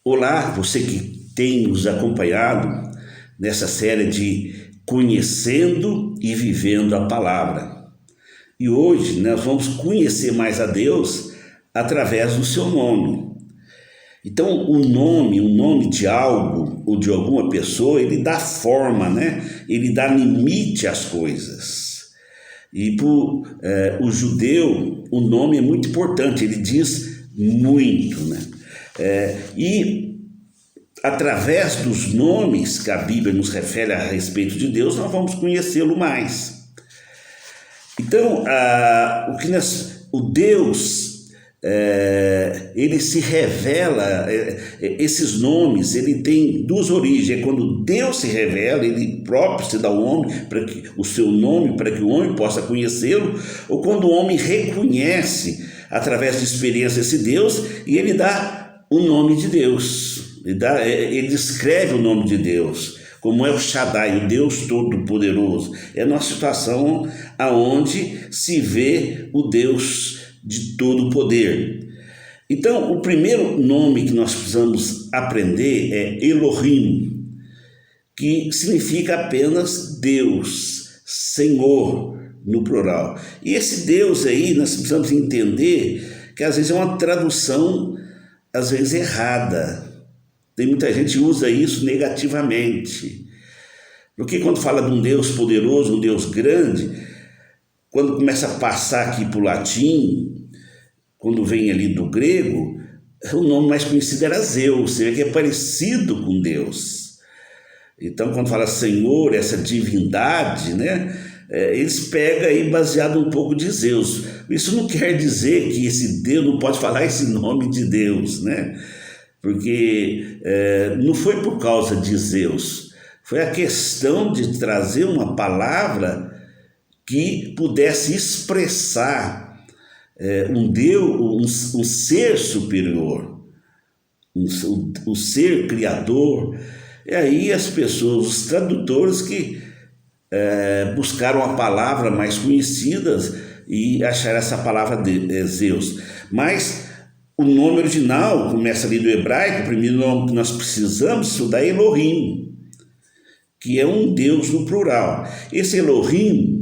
Olá, você que tem nos acompanhado nessa série de Conhecendo e Vivendo a Palavra. E hoje nós vamos conhecer mais a Deus através do seu nome. Então, o nome de algo ou de alguma pessoa, ele dá forma, né? Ele dá limite às coisas. E para o judeu, o nome é muito importante, ele diz muito, né? E através dos nomes que a Bíblia nos refere a respeito de Deus, nós vamos conhecê-lo mais. Então, o Deus, ele se revela, esses nomes, ele tem duas origens. É quando Deus se revela, ele próprio se dá o homem, o seu nome, para que o homem possa conhecê-lo, ou quando o homem reconhece, através de experiência, esse Deus, e ele dá o nome de Deus, ele descreve o nome de Deus, como é o Shaddai, o Deus Todo-Poderoso. É uma situação aonde se vê o Deus de todo poder. Então, o primeiro nome que nós precisamos aprender é Elohim, que significa apenas Deus, Senhor, no plural. E esse Deus aí, nós precisamos entender que às vezes é uma tradução às vezes errada. Tem muita gente que usa isso negativamente. Porque quando fala de um Deus poderoso, um Deus grande, quando começa a passar aqui para o latim, quando vem ali do grego, o nome mais conhecido era Zeus, você vê que é parecido com Deus. Então, quando fala Senhor, essa divindade, né? Eles pegam aí baseado um pouco de Zeus. Isso não quer dizer que esse Deus não pode falar esse nome de Deus, né? Porque não foi por causa de Zeus, foi a questão de trazer uma palavra que pudesse expressar um Deus, um ser superior, um ser criador. E aí as pessoas, os tradutores que buscaram a palavra mais conhecida e acharam essa palavra de Zeus. Mas o nome original começa ali do hebraico. O primeiro nome que nós precisamos estudar é Elohim, que é um Deus no plural. Esse Elohim,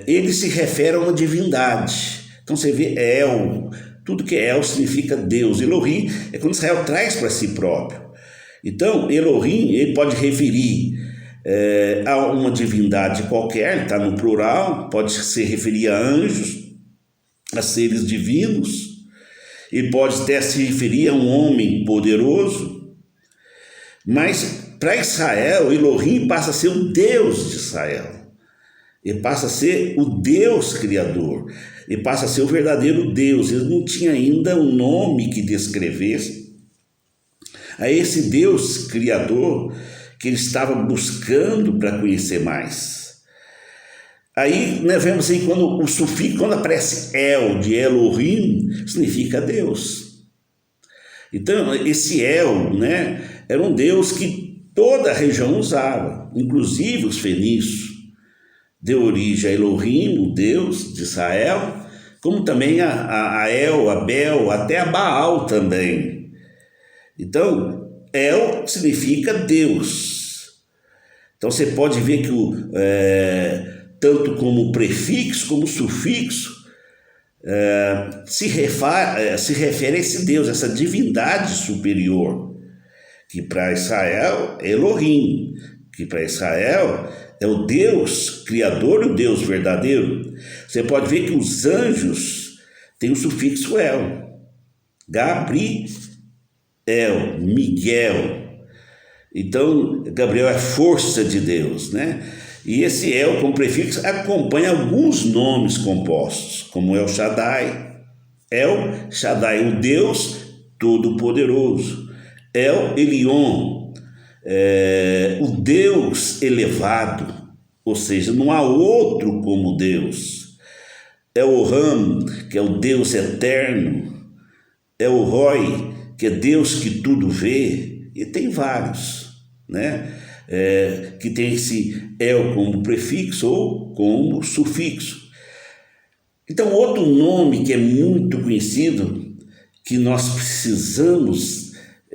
ele se refere a uma divindade. Então você vê El, tudo que é El significa Deus. Elohim é quando Israel traz para si próprio. Então Elohim, ele pode referir a uma divindade qualquer, está no plural, pode se referir a anjos, a seres divinos. Ele pode até se referir a um homem poderoso, mas para Israel, Elohim passa a ser o Deus de Israel. Ele passa a ser o Deus criador. Ele passa a ser o verdadeiro Deus. Ele não tinha ainda um nome que descrevesse a esse Deus criador que ele estava buscando para conhecer mais. Aí nós vemos aí quando o sufixo, quando aparece El, de Elohim, significa Deus. Então esse El, né, era um Deus que toda a região usava, inclusive os fenícios. Deu origem a Elohim, o Deus de Israel, como também a El, a Bel, até a Baal também. Então El significa Deus. Então você pode ver que tanto como prefixo como sufixo se refere a esse Deus, essa divindade superior, que para Israel é Elohim, que para Israel é o Deus criador e o Deus verdadeiro. Você pode ver que os anjos têm o sufixo El, Gabriel, Miguel. Então Gabriel é força de Deus, né? E esse El como prefixo acompanha alguns nomes compostos, como El Shaddai. El Shaddai, o Deus Todo-Poderoso. El Elyon, o Deus elevado, ou seja, não há outro como Deus. El Ram, que é o Deus eterno. El Roi, que é Deus que tudo vê. E tem vários, né? Que tem esse El como prefixo ou como sufixo. Então, outro nome que é muito conhecido, que nós precisamos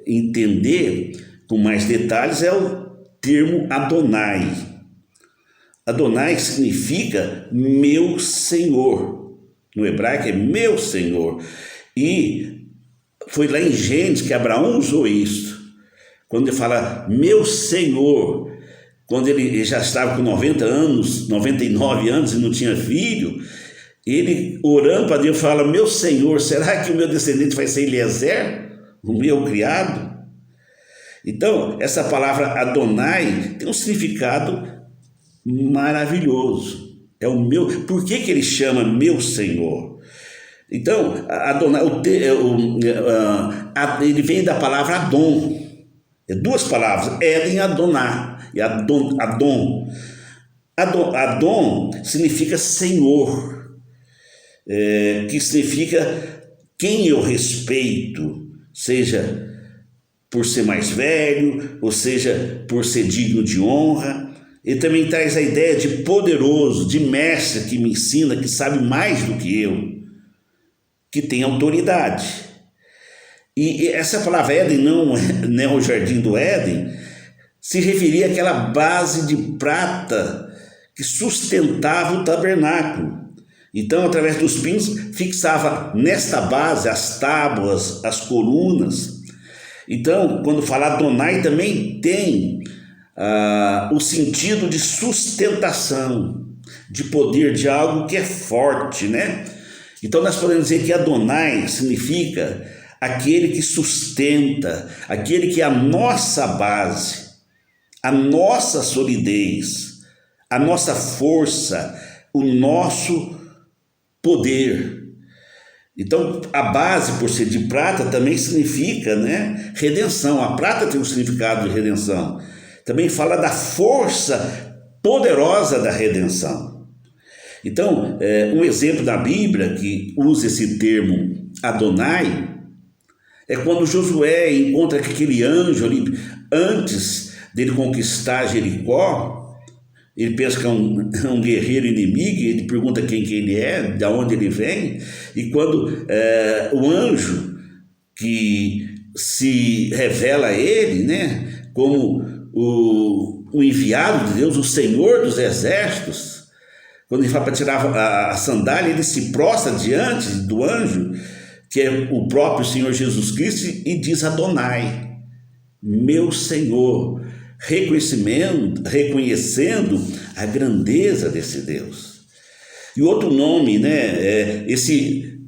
entender com mais detalhes é o termo Adonai. Adonai significa meu Senhor. No hebraico é meu Senhor. E foi lá em Gênesis que Abraão usou isso. Quando ele fala meu Senhor, quando ele já estava com 90 anos, 99 anos e não tinha filho, ele orando para Deus fala, meu Senhor, será que o meu descendente vai ser Eliezer, o meu criado? Então, essa palavra Adonai tem um significado maravilhoso. É o meu. Por que ele chama meu Senhor? Então, Adonai, ele vem da palavra Adon. É duas palavras, Éden e Adoná. E Adon. Adon significa Senhor, que significa quem eu respeito, seja por ser mais velho, ou seja, por ser digno de honra. Ele também traz a ideia de poderoso, de mestre que me ensina, que sabe mais do que eu, que tem autoridade. E essa palavra Éden, não é o jardim do Éden, se referia àquela base de prata que sustentava o tabernáculo. Então, através dos pinos, fixava nesta base as tábuas, as colunas. Então, quando fala Adonai, também tem o sentido de sustentação, de poder, de algo que é forte, né? Então, nós podemos dizer que Adonai significa aquele que sustenta, aquele que é a nossa base, a nossa solidez, a nossa força, o nosso poder. Então, a base, por ser de prata, também significa, né, redenção. A prata tem um significado de redenção. Também fala da força poderosa da redenção. Então, um exemplo da Bíblia que usa esse termo Adonai é quando Josué encontra aquele anjo ali, antes dele conquistar Jericó. Ele pensa que é um guerreiro inimigo, ele pergunta quem que ele é, de onde ele vem, e quando o anjo que se revela a ele, né, como o enviado de Deus, o Senhor dos exércitos, quando ele fala para tirar a sandália, ele se prostra diante do anjo, que é o próprio Senhor Jesus Cristo, e diz Adonai, meu Senhor, reconhecendo a grandeza desse Deus. E outro nome, né, esse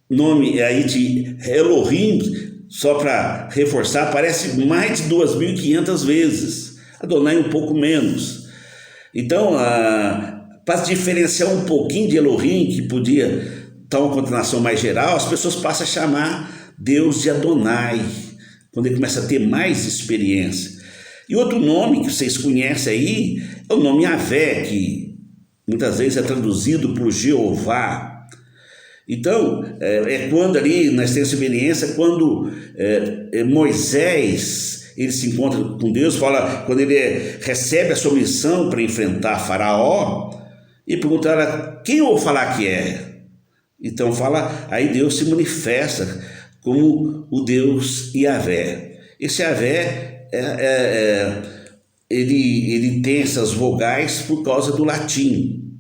nome aí de Elohim, só para reforçar, aparece mais de 2.500 vezes, Adonai um pouco menos. Então, para diferenciar um pouquinho de Elohim, que podia estar uma continuação mais geral, as pessoas passam a chamar Deus de Adonai, quando ele começa a ter mais experiência. E outro nome que vocês conhecem aí é o nome Yahvé, que muitas vezes é traduzido por Jeová. Então, quando ali nós temos experiência, quando Moisés ele se encontra com Deus, quando ele recebe a sua missão para enfrentar Faraó, e pergunta quem eu vou falar que é? Então aí Deus se manifesta como o Deus Yahvé. Esse Yahvé ele tem essas vogais por causa do latim,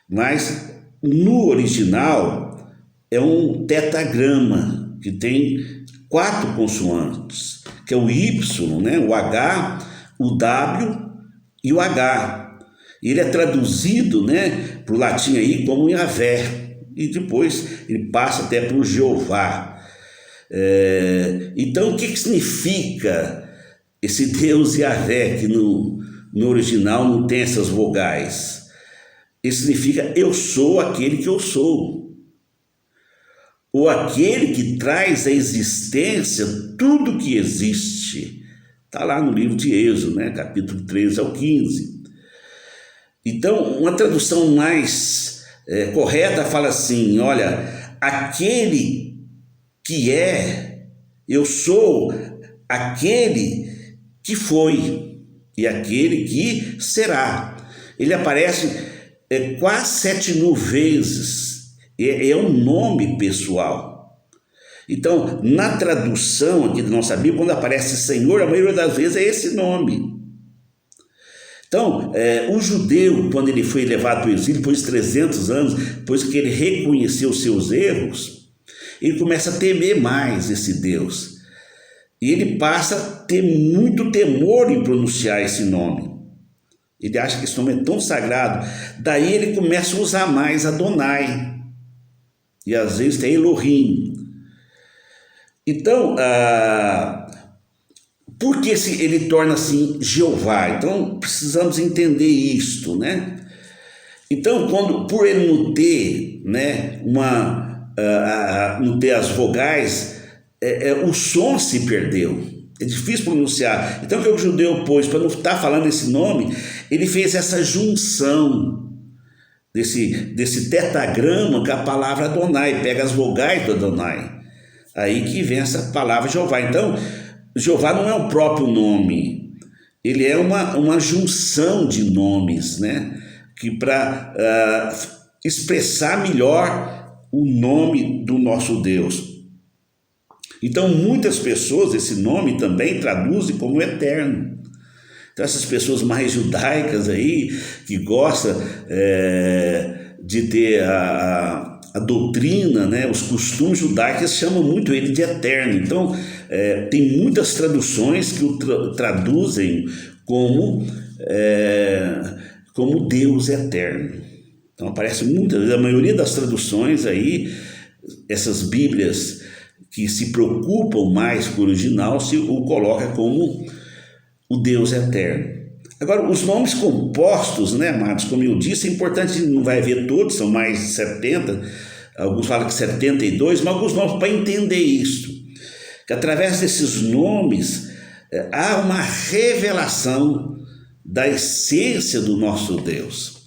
mas no original é um tetagrama que tem 4 consoantes, que é o Y, né, o H, o W e o H. Ele é traduzido, né, para o latim aí como Yahvé, e depois ele passa até para o Jeová. Então, o que significa esse Deus Yahvé, que no original não tem essas vogais? Isso significa eu sou aquele que eu sou, ou aquele que traz à existência tudo que existe. Está lá no livro de Êxodo, né, capítulo 13 ao 15. Então, uma tradução mais correta fala assim, olha, aquele que eu sou aquele que foi e aquele que será. Ele aparece quase 7.000 vezes, é um nome pessoal. Então, na tradução aqui da nossa Bíblia, quando aparece Senhor, a maioria das vezes é esse nome. Então, o judeu, quando ele foi levado para o exílio, depois de 300 anos, depois que ele reconheceu os seus erros, ele começa a temer mais esse Deus. E ele passa a ter muito temor em pronunciar esse nome. Ele acha que esse nome é tão sagrado. Daí ele começa a usar mais Adonai. E às vezes tem Elohim. Então, por que ele torna assim Jeová? Então, precisamos entender isto, né? Então, por ele não ter, né, não ter as vogais, o som se perdeu. É difícil pronunciar. Então, o que o judeu pôs para não estar falando esse nome, ele fez essa junção desse tetagrama com a palavra Adonai, pega as vogais do Adonai. Aí que vem essa palavra Jeová. Então, Jeová não é o próprio nome, ele é uma junção de nomes, né? Que para expressar melhor o nome do nosso Deus. Então, muitas pessoas, esse nome também traduzem como eterno. Então, essas pessoas mais judaicas aí, que gostam de ter a doutrina, né, os costumes judaicos, chamam muito ele de eterno. Então, tem muitas traduções que o traduzem como Deus eterno. Então, aparece muitas vezes, a maioria das traduções aí, essas Bíblias que se preocupam mais com o original, o coloca como o Deus eterno. Agora, os nomes compostos, né, amados, como eu disse, é importante, não vai ver todos, são mais de 70, alguns falam que 72, mas alguns nomes para entender isso. Que através desses nomes há uma revelação da essência do nosso Deus.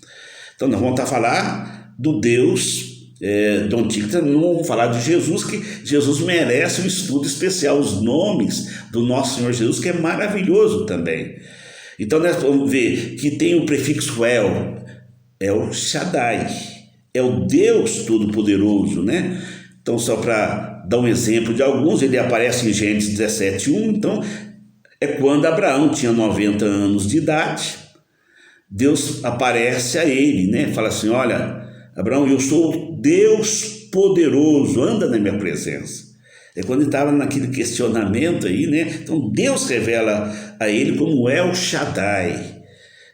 Então, nós vamos estar a falar do Deus do Antigo Testamento, não vamos falar de Jesus, que Jesus merece um estudo especial, os nomes do nosso Senhor Jesus, que é maravilhoso também. Então nós vamos ver que tem o prefixo El Shaddai, é o Deus Todo-Poderoso, né? Então, só para dar um exemplo de alguns, ele aparece em Gênesis 17:1, então é quando Abraão tinha 90 anos de idade, Deus aparece a ele, né? Fala assim: olha, Abraão, eu sou Deus poderoso, anda na minha presença. É quando ele estava naquele questionamento aí, né? Então Deus revela a ele como El Shaddai.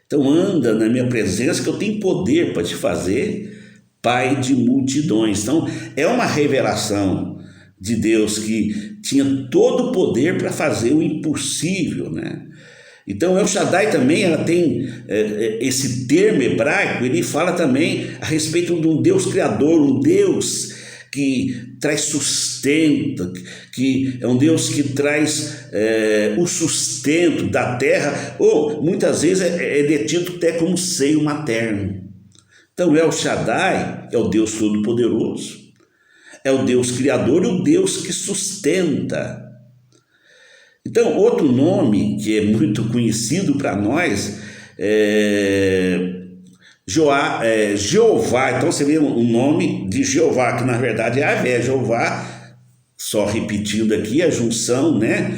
Então anda na minha presença, que eu tenho poder para te fazer pai de multidões. Então é uma revelação de Deus que tinha todo o poder para fazer o impossível, né? Então El Shaddai também, ela tem esse termo hebraico, ele fala também a respeito de um Deus criador, um Deus que traz sustento, que é um Deus que traz o sustento da terra, ou muitas vezes é detido até como seio materno. Então El Shaddai é o Deus Todo-Poderoso, é o Deus criador e o Deus que sustenta. Então, outro nome que é muito conhecido para nós é Jeová. Então você vê o nome de Jeová, que na verdade é Jeová, só repetindo aqui a junção, né,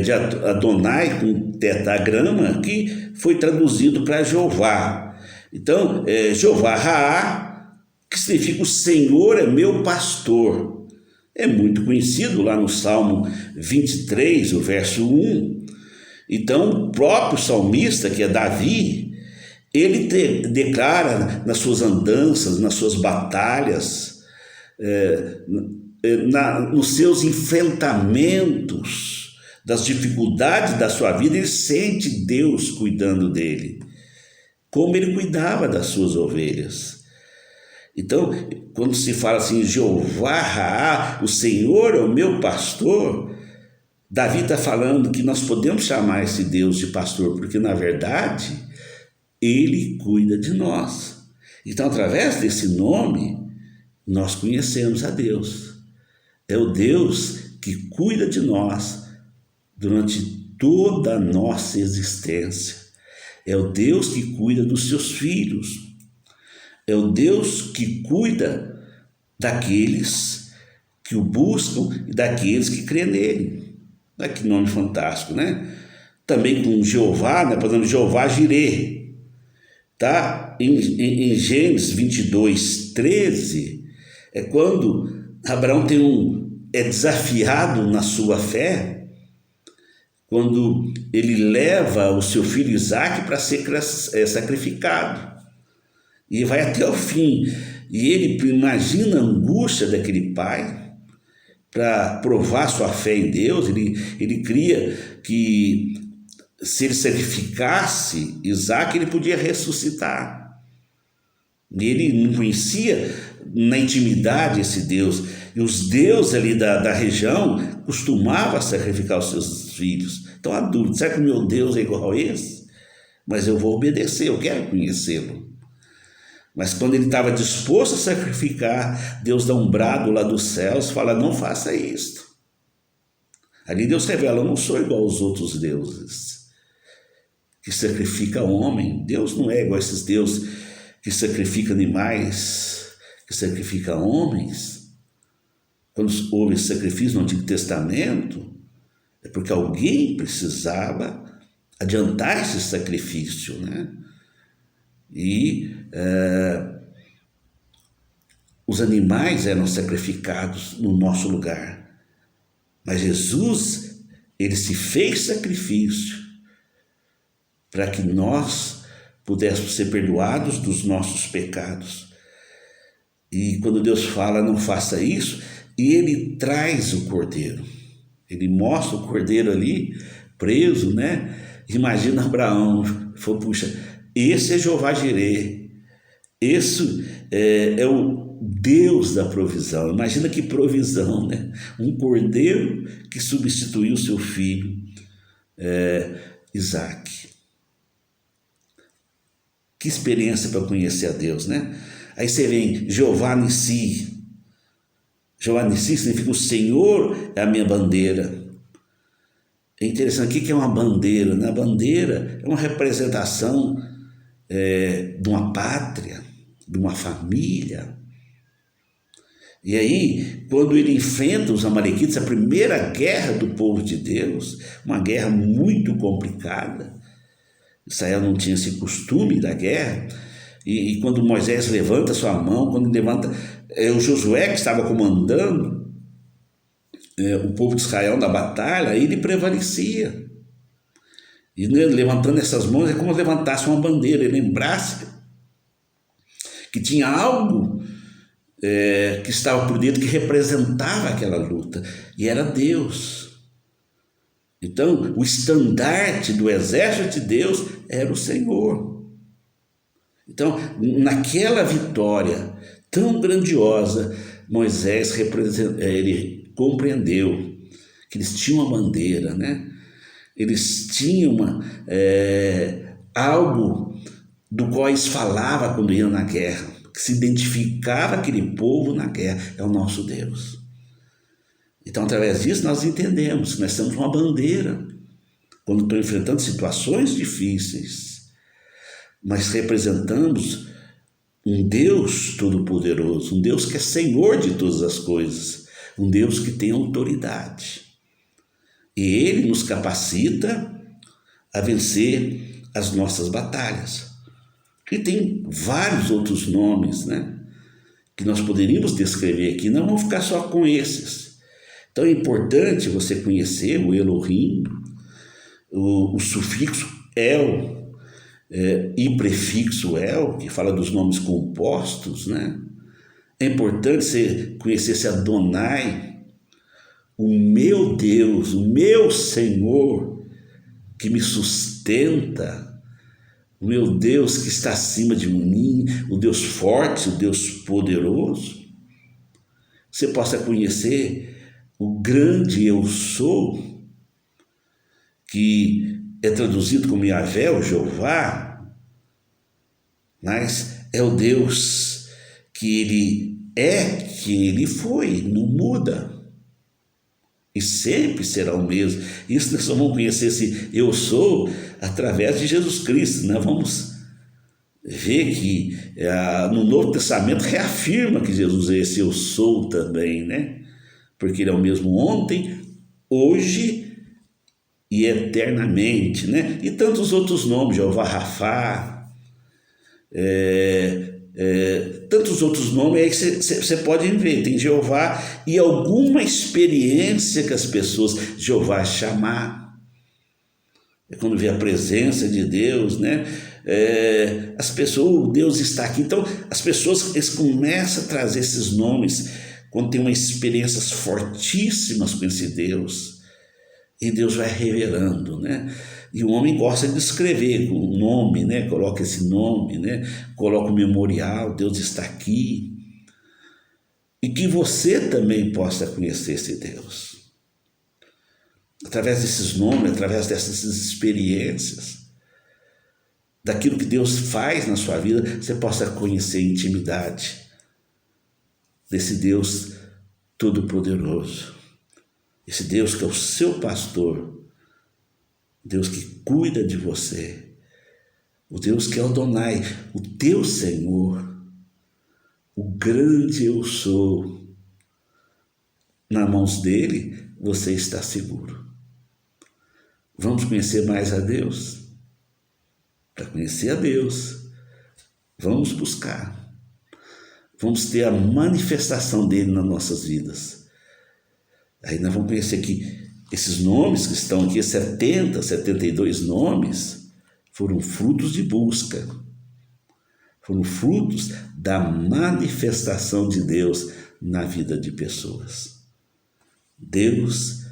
de Adonai com tetagrama, que foi traduzido para Jeová. Então, Jeová Raá, que significa o Senhor é meu pastor. É muito conhecido lá no Salmo 23, o verso 1. Então, o próprio salmista, que é Davi, ele declara nas suas andanças, nas suas batalhas, nos seus enfrentamentos, das dificuldades da sua vida, ele sente Deus cuidando dele, como ele cuidava das suas ovelhas. Então, quando se fala assim, Jeová Raá, o Senhor é o meu pastor, Davi está falando que nós podemos chamar esse Deus de pastor, porque na verdade ele cuida de nós. Então, através desse nome, nós conhecemos a Deus. É o Deus que cuida de nós durante toda a nossa existência. É o Deus que cuida dos seus filhos. É o Deus que cuida daqueles que o buscam e daqueles que crêem nele. Olha que nome fantástico, né? Também com Jeová, né? Por exemplo, Jeová Jireh, tá? Em Gênesis 22, 13, é quando Abraão é desafiado na sua fé, quando ele leva o seu filho Isaque para ser sacrificado, e vai até o fim, e ele imagina a angústia daquele pai. Para provar sua fé em Deus, ele cria que se ele sacrificasse Isaque, ele podia ressuscitar. E ele não conhecia na intimidade esse Deus. E os deuses ali da região costumavam sacrificar os seus filhos. Então a dúvida, será que o meu Deus é igual a esse? Mas eu vou obedecer, eu quero conhecê-lo. Mas quando ele estava disposto a sacrificar, Deus dá um brado lá dos céus, fala, não faça isto. Ali Deus revela, eu não sou igual aos outros deuses que sacrificam homem. Deus não é igual a esses deuses que sacrificam animais, que sacrificam homens. Quando houve esse sacrifício no Antigo Testamento, é porque alguém precisava adiantar esse sacrifício, né? E os animais eram sacrificados no nosso lugar, mas Jesus, ele se fez sacrifício para que nós pudéssemos ser perdoados dos nossos pecados. E quando Deus fala não faça isso, e ele traz o cordeiro, ele mostra o cordeiro ali preso, né? Imagina Abraão, falou, puxa, esse é Jeová Jireh, esse é o Deus da provisão. Imagina que provisão, né? Um cordeiro que substituiu o seu filho Isaque. Que experiência para conhecer a Deus, né? Aí você vem Jeová Nissi. Jeová Nissi significa o Senhor é a minha bandeira. É interessante, o que é uma bandeira? A bandeira é uma representação de uma pátria, de uma família. E aí, quando ele enfrenta os amalequitas, a primeira guerra do povo de Deus, uma guerra muito complicada, Israel não tinha esse costume da guerra, e quando Moisés levanta sua mão, quando levanta, o Josué que estava comandando o povo de Israel na batalha, ele prevalecia. E levantando essas mãos é como se levantasse uma bandeira, e lembrasse que tinha algo que estava por dentro que representava aquela luta, e era Deus. Então, o estandarte do exército de Deus era o Senhor. Então, naquela vitória tão grandiosa, Moisés ele compreendeu que eles tinham uma bandeira, né? Eles tinham algo do qual eles falavam quando iam na guerra, que se identificava aquele povo na guerra, é o nosso Deus. Então, através disso, nós entendemos que nós temos uma bandeira quando estamos enfrentando situações difíceis, mas representamos um Deus todo-poderoso, um Deus que é Senhor de todas as coisas, um Deus que tem autoridade. E Ele nos capacita a vencer as nossas batalhas. E tem vários outros nomes, né, que nós poderíamos descrever aqui, não vamos ficar só com esses. Então é importante você conhecer o Elohim, o sufixo El e prefixo El, que fala dos nomes compostos, né? É importante você conhecer esse Adonai, o meu Deus, o meu Senhor, que me sustenta, o meu Deus que está acima de mim, o Deus forte, o Deus poderoso. Você possa conhecer o grande eu sou, que é traduzido como Yahvé, o Jeová, mas é o Deus que Ele é quem Ele foi, não muda. E sempre será o mesmo. Isso nós só vamos conhecer esse eu sou através de Jesus Cristo. Nós vamos ver que no Novo Testamento reafirma que Jesus é esse eu sou também, né? porque Ele é o mesmo ontem, hoje e eternamente, né? E tantos outros nomes, Jeová Rafá, tantos outros nomes aí que você pode ver. Tem Jeová e alguma experiência que as pessoas, Jeová chamar, é quando vê a presença de Deus, né? As pessoas, Deus está aqui. Então as pessoas, eles começam a trazer esses nomes quando tem uma experiências fortíssimas com esse Deus, e Deus vai revelando, né? E o homem gosta de escrever o nome, né? Coloca esse nome, né? Coloca o memorial, Deus está aqui. E que você também possa conhecer esse Deus. Através desses nomes, através dessas experiências, daquilo que Deus faz na sua vida, você possa conhecer a intimidade desse Deus Todo-Poderoso. Esse Deus que é o seu pastor, Deus que cuida de você, o Deus que é o Adonai, o teu Senhor, o grande eu sou. Nas mãos dele você está seguro. Vamos conhecer mais a Deus? Para conhecer a Deus, vamos buscar. Vamos ter a manifestação dele nas nossas vidas. Aí nós vamos conhecer que esses nomes que estão aqui, 72 nomes, foram frutos de busca. Foram frutos da manifestação de Deus na vida de pessoas. Deus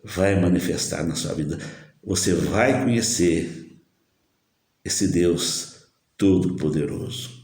vai manifestar na sua vida. Você vai conhecer esse Deus Todo-Poderoso.